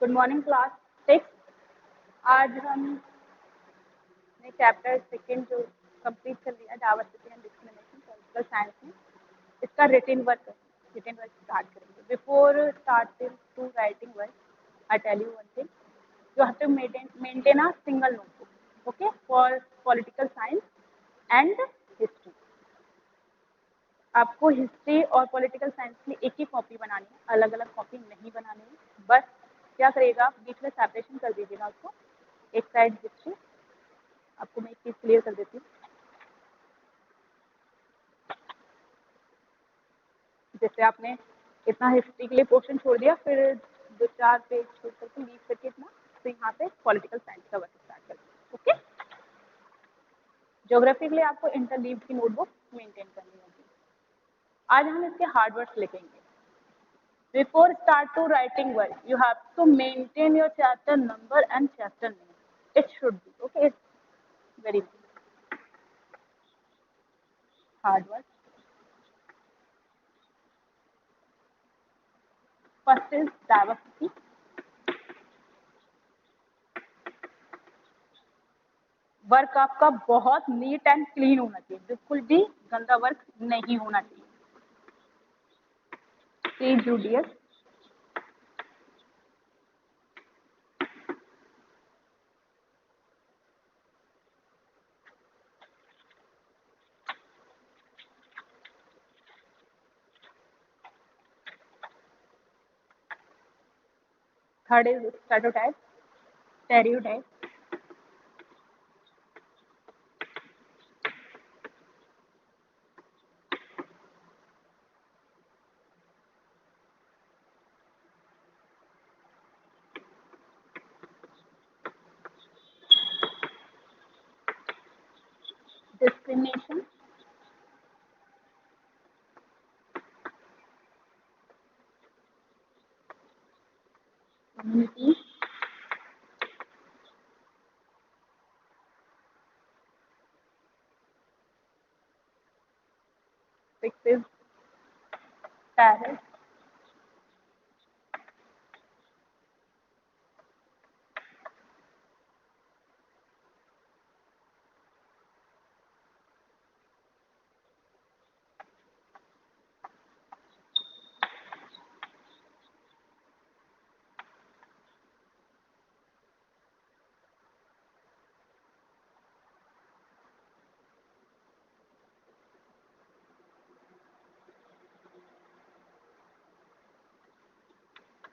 Good morning class 6। आज हम chapter second जो कंप्लीट कर लिया diversity and discrimination political science में, इसका रिटन वर्क स्टार्ट करेंगे। Before starting to writing work I tell you one thing, you have to maintain a single notebook, okay, for political science and history. आपको history और political science की एक ही copy बनानी है, अलग अलग कॉपी नहीं बनानी है। बस क्या करिएगा, आप बीच में सेपरेशन कर दीजिएगा उसको, एक साइड हिस्ट्री। आपको मैं एक चीज़ क्लियर कर देती हूँ, जैसे आपने इतना हिस्ट्री के लिए पोर्शन छोड़ दिया, फिर 2-4 पेज छोड़ करके लीव करके इतना, तो यहाँ पे पॉलिटिकल साइंस का वर्क स्टार्ट कर दिया। ओके, ज्योग्राफी के लिए आपको इंटरलीव की नोटबुक मेंटेन करनी होगी। आज हम इसके हार्ड वर्ड्स लिखेंगे। Before start to writing work, you have to maintain your chapter number and chapter name. It should be okay. It's very hard work. First is diversity. Work आपका बहुत neat and clean होना चाहिए, बिल्कुल भी गंदा work नहीं होना चाहिए। Prejudice, third is stereotype, stereotype, discrimination, community, six is Paris,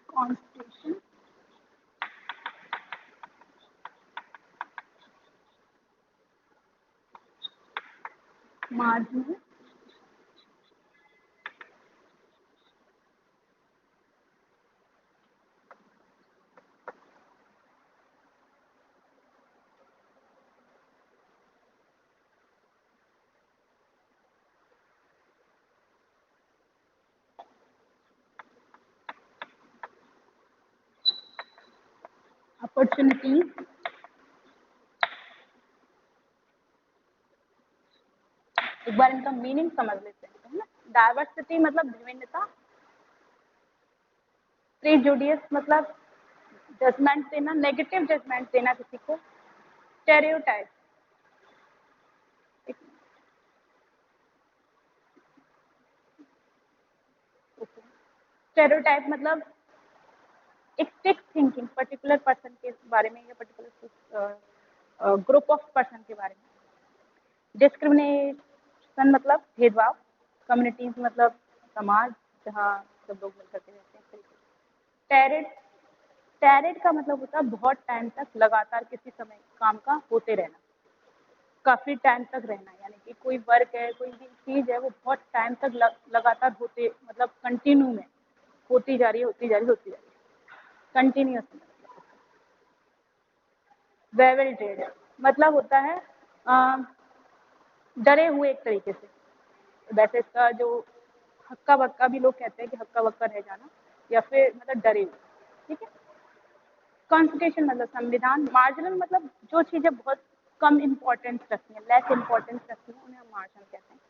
constitution, margin, opportunities, एक बार इनका मीनिंग समझ लेते हैं, है ना। डाइवर्सिटी मतलब विभिन्नता, प्रीजुडियस मतलब जजमेंट देना, नेगेटिव जजमेंट देना किसी को, स्टेरियोटाइप, स्टेरियोटाइप मतलब एक फिक्स थिंकिंग पर्टिकुलर पर्सन के बारे में या पर्टिकुलर ग्रुप ऑफ पर्सन के बारे में। डिस्क्रिमिनेशन मतलब भेदभाव, कम्युनिटीज मतलब समाज जहाँ सब लोग मिलकर के रहते हैं। टेरिड, टेरिड का मतलब होता है बहुत टाइम तक लगातार किसी समय काम का होते रहना, काफी टाइम तक रहना, यानी कि कोई वर्क है, कोई भी चीज है, वो बहुत टाइम तक लगातार होते, मतलब कंटिन्यू में होती जा रही है, होती जा रही है, होती जा रही है, कंटिन्यूस। बेविल्डेड मतलब होता है डरे हुए एक तरीके से। वैसे इसका जो हक्का बक्का भी लोग कहते हैं कि हक्का बक्का रह जाना, या फिर मतलब डरे हुए, ठीक है। कॉन्स्टिट्यूशन मतलब संविधान। मार्जिनल मतलब जो चीजें बहुत कम इम्पोर्टेंस रखती हैं, लेस इम्पोर्टेंस रखती हैं, उन्हें हम मार्जिनल कहते हैं।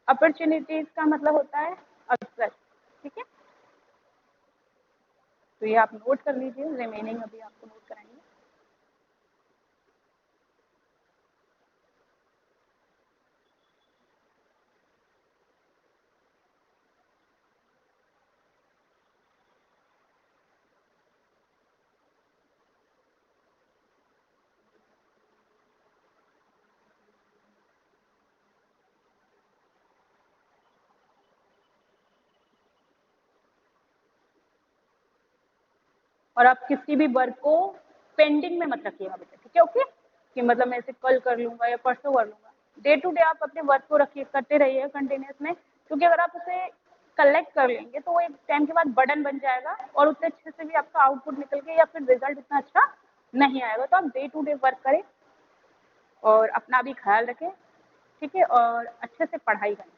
अपॉर्चुनिटीज का मतलब होता है अवसर, ठीक है। तो ये आप नोट कर लीजिए, रिमेनिंग अभी आपको नोट कराएंगे। और आप किसी भी वर्क को पेंडिंग में मत रखिएगा बेटा, ठीक है? ओके, कि मतलब मैं इसे कल कर लूंगा या परसों कर लूंगा। डे टू डे आप अपने वर्क को रखिए, करते रहिए कंटिन्यूस में, क्योंकि अगर आप उसे कलेक्ट कर लेंगे तो वो एक टाइम के बाद बर्डन बन जाएगा और उतने अच्छे से भी आपका आउटपुट निकल के या फिर रिजल्ट उतना अच्छा नहीं आएगा। तो आप डे टू डे वर्क करें और अपना भी ख्याल रखें, ठीक है? और अच्छे से पढ़ाई करें।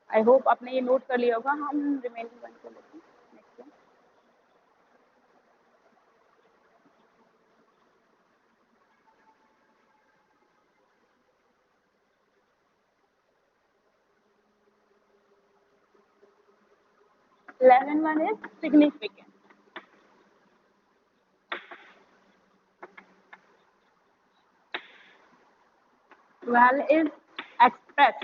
आई होप आपने ये नोट कर लिया होगा। हम रिमेनिंग वन को लेते हैं next one. Eleven one is significant. 12 is express.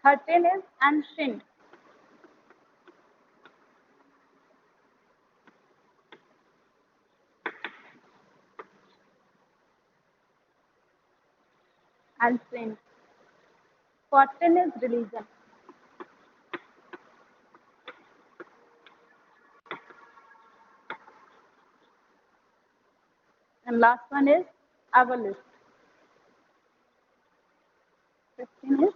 13 is ancient. 14 is religion. And last one is abolish. 15 is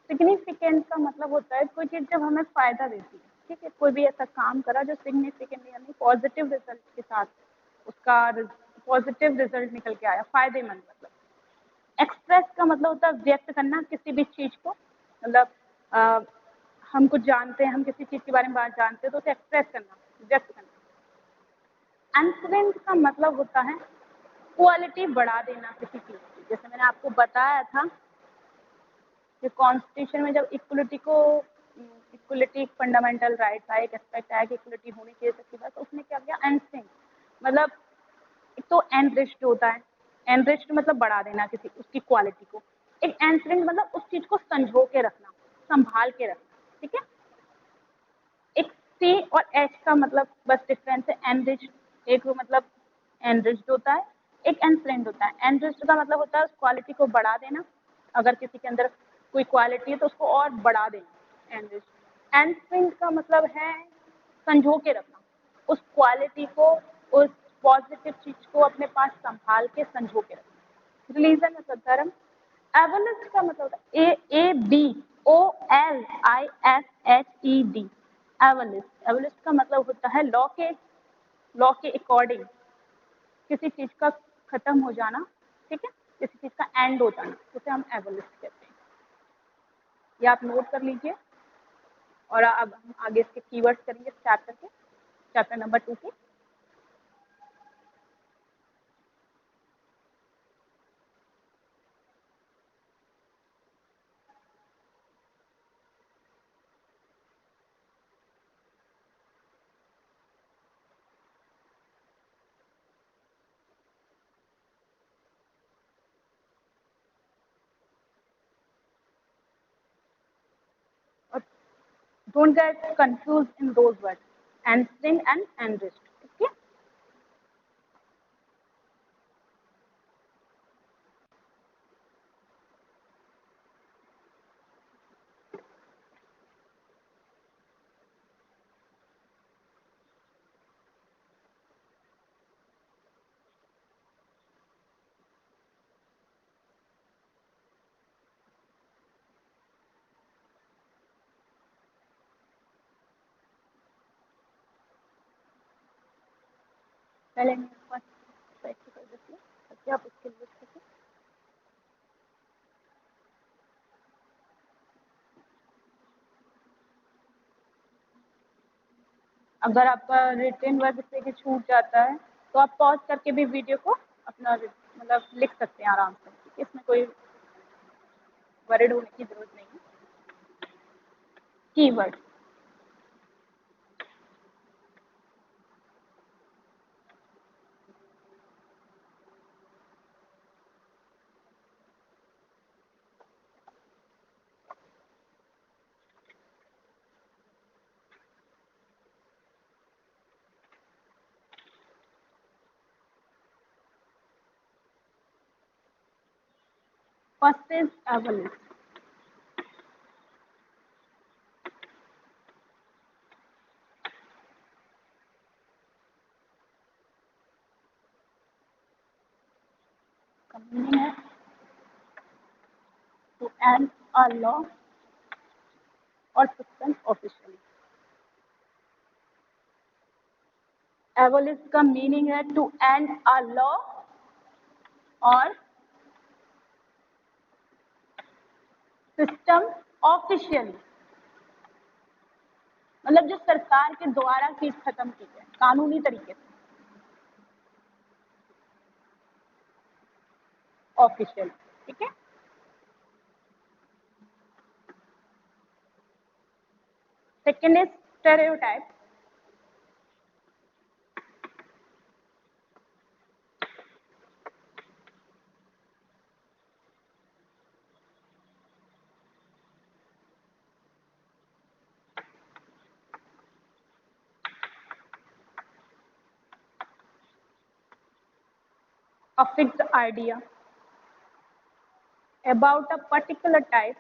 significant का मतलब होता है कोई चीज़ जब हमें फ़ायदा देती है, ठीक है? कोई भी ऐसा काम करा जो सिग्निफिकेंट यानी पॉजिटिव रिजल्ट के साथ उसका पॉजिटिव रिजल्ट निकल के आया, फ़ायदेमंद मतलब। एक्सप्रेस का मतलब होता है व्यक्त करना किसी भी चीज़ को, मतलब अ, हम कुछ जानते हैं, हम किसी चीज़ के बारे में बात जानते हैं तो उसे एक्सप्रेस करना, व्यक्त करना। एनफ्लुएंस का मतलब होता है क्वालिटी बढ़ा देना किसी चीज़ की। जैसे मैंने आपको बताया था कि कॉन्स्टिट्यूशन में जब इक्वलिटी को इक्वलिटी एक फंडामेंटल राइट था, एक एस्पेक्ट आया कि इक्वलिटी होनी चाहिए सबके पास, तो उसने क्या किया एनस्टिंग, मतलब एक तो एनरिच्ड होता है, एनरिच्ड मतलब बढ़ा देना किसी उसकी क्वालिटी को, एक एनस्ट्रिंग मतलब उस चीज को संजो के रखना, संभाल के रखना, ठीक है? एक सी और एच का मतलब बस डिफरेंस है, एनरिच्ड एक मतलब एनरिच्ड होता है, एक एनस्ट्रेंड होता है। एनरिच्ड का मतलब होता है उस क्वालिटी को बढ़ा देना, अगर किसी के अंदर कोई क्वालिटी है तो उसको और बढ़ा देना, एनरिच्ड। एनस्ट्रेंड का मतलब है संजो के रखना, उस क्वालिटी को, उस पॉजिटिव चीज को अपने पास संभाल के संजो के रखना। रिलीजन मतलब धर्म। एवोलिस्ट का मतलब होता है ABOLISHED, एवोलिस्ट। एवोलिस्ट का मतलब होता है लॉ के अकॉर्डिंग किसी चीज का खत्म हो जाना, ठीक है? किसी चीज का एंड हो जाना, उसे हम एवोलिस्ट कहते हैं। ये आप नोट कर लीजिए। और अब हम आगे इसके कीवर्ड्स करेंगे चैप्टर के, चैप्टर नंबर 2 के। और don't get confused in those words, enstring and enriched, okay? पहले मैं फर्स्ट सेट कर देती हूँ ताकि आप उसके लिए सकें। अगर आपका रिटन वर्क इससे कि छूट जाता है तो आप पॉज करके भी वीडियो को अपना मतलब लिख सकते हैं आराम से, इसमें कोई वरीड होने की जरूरत नहीं है। कीवर्ड फर्स्ट इज एवलिस्ट। मीनिंग है टू एंड अ लॉ और सिस्टम ऑफिशियली। एवोलिस्ट का मीनिंग है टू एंड अ लॉ और सिस्टम ऑफिशियली, मतलब जो सरकार के द्वारा चीज खत्म की जाए कानूनी तरीके से, ऑफिशियल। ठीक है। Second is stereotype. A fixed idea about a particular type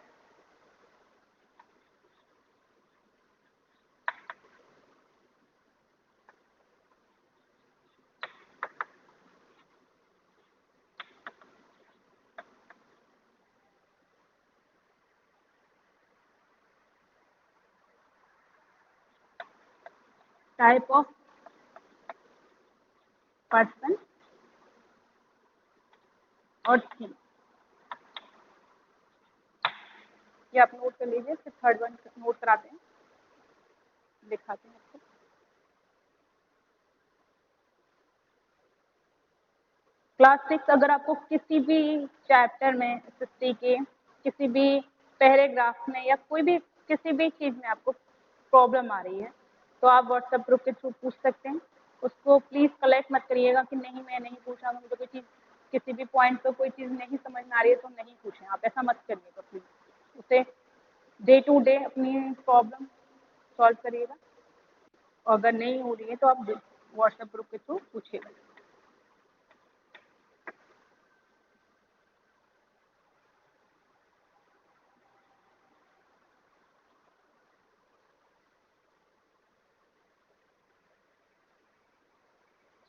of person और thing। ये आप नोट कर लीजिए, फिर थर्ड वन नोट कराते हैं, दिखाते हैं आपको। क्लास 6 अगर आपको किसी भी चैप्टर में एसएसटी के किसी भी पैराग्राफ में या कोई भी किसी भी चीज में आपको प्रॉब्लम आ रही है तो आप व्हाट्सएप ग्रुप के थ्रू पूछ सकते हैं। उसको प्लीज कलेक्ट मत करिएगा कि नहीं मैं नहीं पूछा, मुझे कोई चीज किसी भी पॉइंट पर कोई चीज नहीं समझ में आ रही है तो नहीं पूछें, आप ऐसा मत करिएगा प्लीज। उसे डे टू डे अपनी प्रॉब्लम सॉल्व करिएगा और अगर नहीं हो रही है तो आप व्हाट्सएप ग्रुप के थ्रू पूछिएगा।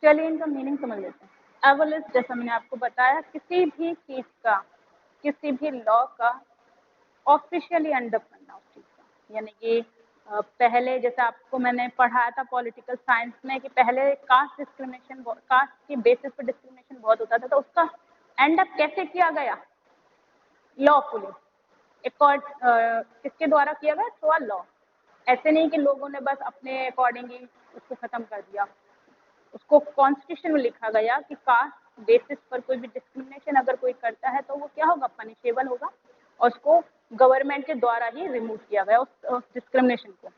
चलिए इनका मीनिंग समझ लेते हैं। एवोलिस्ट जैसा मैंने आपको बताया किसी भी चीज का, किसी भी लॉ का ऑफिशियली अंडर करना उस चीज का, यानी कि पहले जैसे आपको मैंने पढ़ाया था पॉलिटिकल साइंस में कि पहले कास्ट डिस्क्रिमिनेशन, कास्ट के बेसिस पर डिस्क्रिमिनेशन बहुत होता था, तो उसका एंड अप कैसे किया गया? लॉफुली, किसके द्वारा किया गया? Through a law. ऐसे नहीं कि लोगों ने बस अपने अकॉर्डिंग ही उसको खत्म कर दिया। उसको कॉन्स्टिट्यूशन में लिखा गया कि कास्ट बेसिस पर कोई भी डिस्क्रिमिनेशन अगर कोई करता है तो वो क्या होगा? पनिशेबल होगा और उसको गवर्नमेंट के द्वारा ही रिमूव किया गया उस डिस्क्रिमिनेशन को।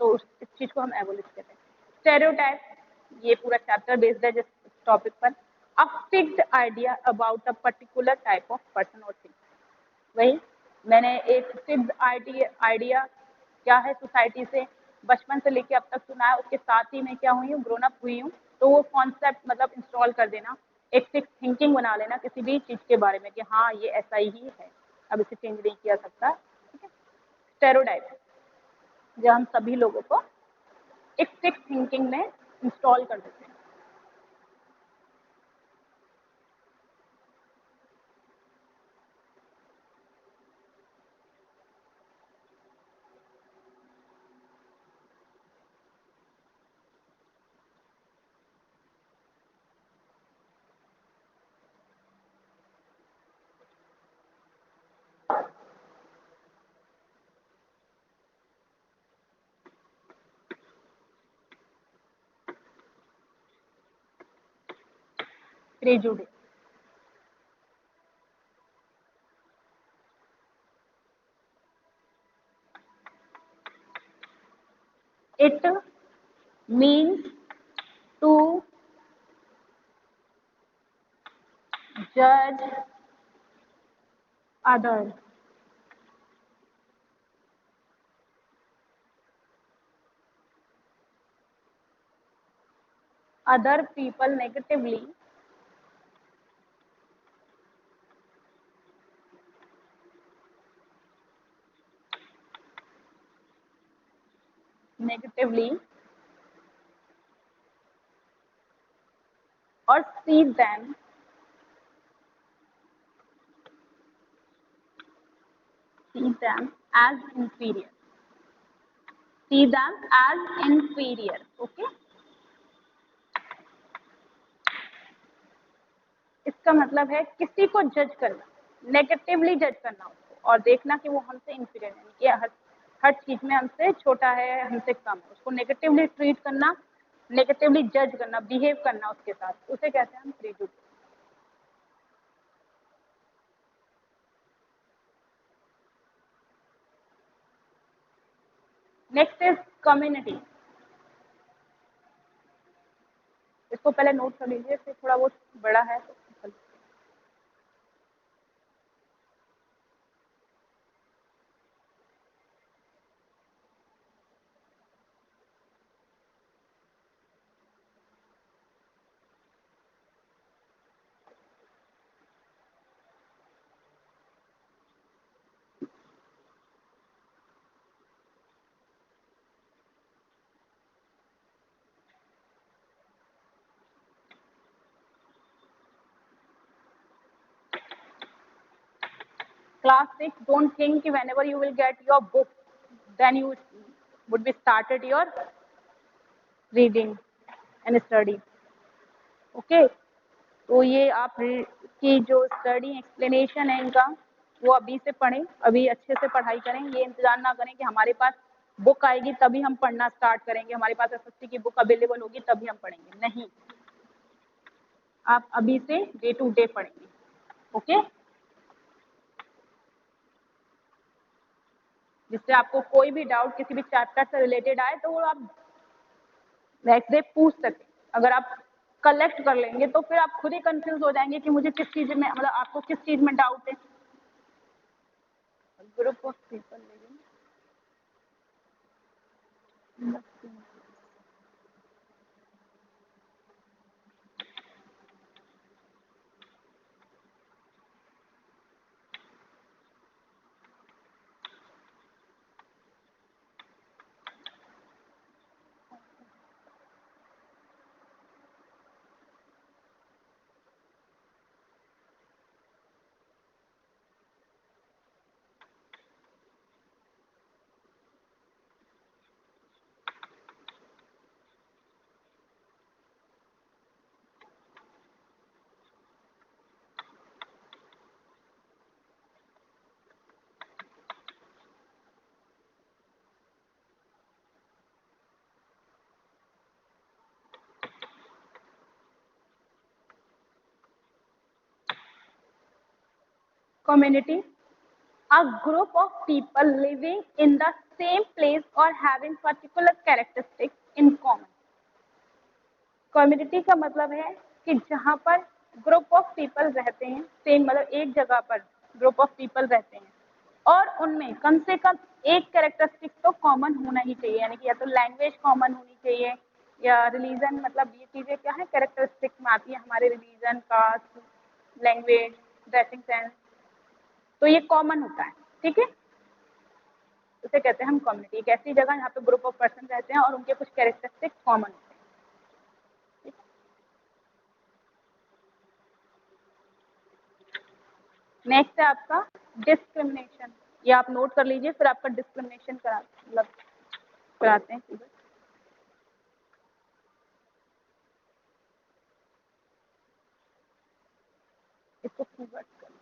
तो इस चीज को हम एबोलिश कहते हैं। स्टेरियोटाइप, ये पूरा चैप्टर बेस्ड है जिस टॉपिक पर। A fixed idea about a particular type of person और थिंग। वही मैंने एक फिक्स्ड आइडिया क्या है सोसाइटी से बचपन से लेके अब तक सुना है, उसके साथ ही मैं क्या हुई हूँ, ग्रोन अप हुई हूँ, तो वो कॉन्सेप्ट मतलब इंस्टॉल कर देना, एक फिक्स थिंकिंग बना लेना किसी भी चीज के बारे में कि हाँ ये ऐसा ही है, अब इसे चेंज नहीं किया सकता। ठीक है। स्टेरियोटाइप, जब हम सभी लोगों को एक फिक्स थिंकिंग में इंस्टॉल कर देते हैं। Prejudice. It means to judge others. Other people negatively. Negatively, or see them as inferior. See them as inferior. Okay. इसका मतलब है किसी को जज करना, नेगेटिवली जज करना उसको और देखना कि वो हमसे इंफीरियर है, कि हर चीज में हमसे छोटा है, हमसे कम है, उसको नेगेटिवली ट्रीट करना, नेगेटिवली जज करना, बिहेव करना उसके साथ, उसे कहते हैं हम प्रेजुडिस। Next is community. इसको पहले नोट कर लीजिए, फिर थोड़ा बहुत बड़ा है तो class 6, don't think whenever you will get your book, then you would be started your reading and study. Okay, तो ये आप की जो स्टडी एक्सप्लेनेशन है इनका, वो अभी से पढ़ें, अभी अच्छे से पढ़ाई करें, ये इंतजार ना करें कि हमारे पास बुक आएगी तभी हम पढ़ना स्टार्ट करेंगे, हमारे पास एसएससी की बुक अवेलेबल होगी तभी हम पढ़ेंगे, नहीं, आप अभी से डे टू डे पढ़ेंगे। ओके, जिससे आपको कोई भी डाउट किसी भी चैप्टर से रिलेटेड आए तो वो आप नेक्स्ट डे पूछ सकते। अगर आप कलेक्ट कर लेंगे तो फिर आप खुद ही कंफ्यूज हो जाएंगे कि मुझे किस चीज में, मतलब आपको किस चीज में डाउट है। Group of people living community, a group of people living in the same place or having particular characteristics in common। Community का मतलब है कि जहाँ पर ग्रुप ऑफ पीपल रहते हैं, सेम मतलब एक जगह पर ग्रुप ऑफ पीपल रहते हैं और उनमें कम से कम एक कैरेक्टरिस्टिक तो कॉमन होना ही चाहिए, यानी कि या तो लैंग्वेज कॉमन होनी चाहिए या रिलीजन, मतलब ये चीजें क्या है कैरेक्टरिस्टिक में आती है, हमारे religion, caste, language, dressing sense, तो ये कॉमन होता है। ठीक है, उसे कहते हैं हम कम्युनिटी, एक ऐसी जगह जहाँ पे ग्रुप ऑफ पर्सन रहते हैं और उनके कुछ कैरेक्टरिस्टिक कॉमन होते हैं। नेक्स्ट है आपका डिस्क्रिमिनेशन, ये आप नोट कर लीजिए, फिर आपका डिस्क्रिमिनेशन मतलब कराते हैं सीधे। इसको कीवर्ड कर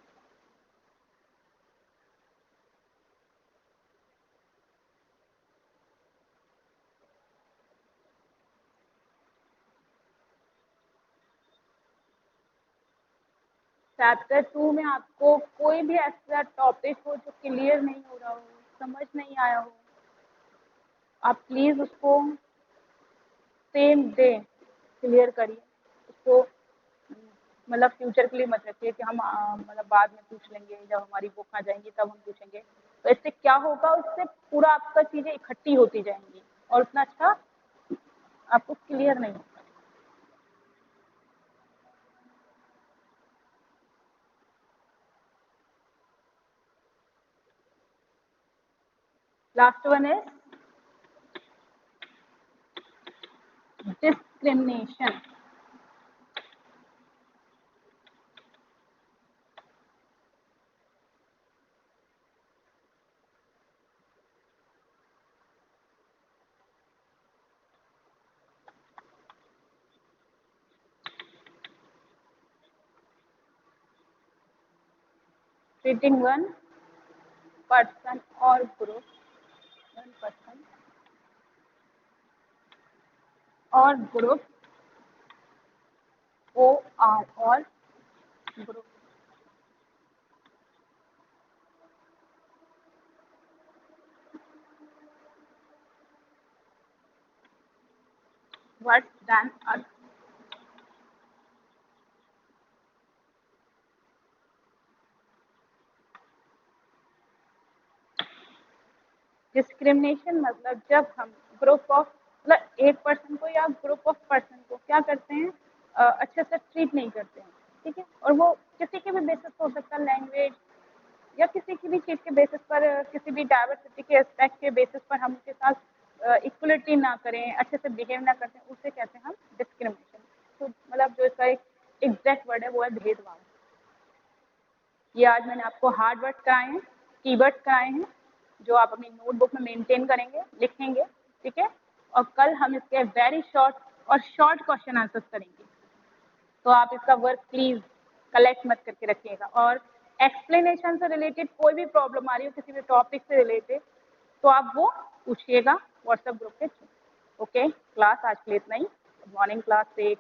चैप्टर 2 में आपको कोई भी ऐसा टॉपिक हो जो क्लियर नहीं हो रहा हो, समझ नहीं आया हो, आप प्लीज़ उसको सेम डे क्लियर करिए उसको। मतलब फ्यूचर के लिए मत रखिए कि हम मतलब बाद में पूछ लेंगे, जब हमारी बुक आ जाएंगी तब हम पूछेंगे। तो इससे क्या होगा, उससे पूरा आपका चीज़ें इकट्ठी होती जाएंगी और उतना अच्छा आपको क्लियर नहीं होगा। Last one is discrimination. treating one person or group, one person or group, or group, worse than others। Discrimination मतलब जब हम ग्रुप ऑफ मतलब एक पर्सन को या ग्रुप ऑफ पर्सन को क्या करते हैं, अच्छे से ट्रीट नहीं करते हैं, ठीक है। और वो किसी के भी बेसिस पर हो सकता है, लैंग्वेज या किसी की भी चीज़ के बेसिस पर, किसी भी डाइवर्सिटी के एस्पेक्ट के बेसिस पर हम उसके साथ इक्वलिटी ना करें, अच्छे से बिहेव ना करते हैं, उसे कहते हैं हम डिस्क्रिमिनेशन। तो मतलब जो इसका एक एग्जैक्ट वर्ड है वो है भेदभाव। ये आज मैंने आपको हार्ड वर्ड्स कराए हैं, कीवर्ड्स कराए हैं, जो आप अपनी नोटबुक में मेंटेन करेंगे, लिखेंगे, ठीक है। और कल हम इसके वेरी शॉर्ट और शॉर्ट क्वेश्चन आंसर्स करेंगे। तो आप इसका वर्क प्लीज कलेक्ट मत करके रखिएगा। और एक्सप्लेनेशन से रिलेटेड कोई भी प्रॉब्लम आ रही हो किसी भी टॉपिक से रिलेटेड, तो आप वो पूछिएगा व्हाट्सएप ग्रुप के थ्रू। ओके, क्लास आज के लिए इतना ही। मॉर्निंग क्लास से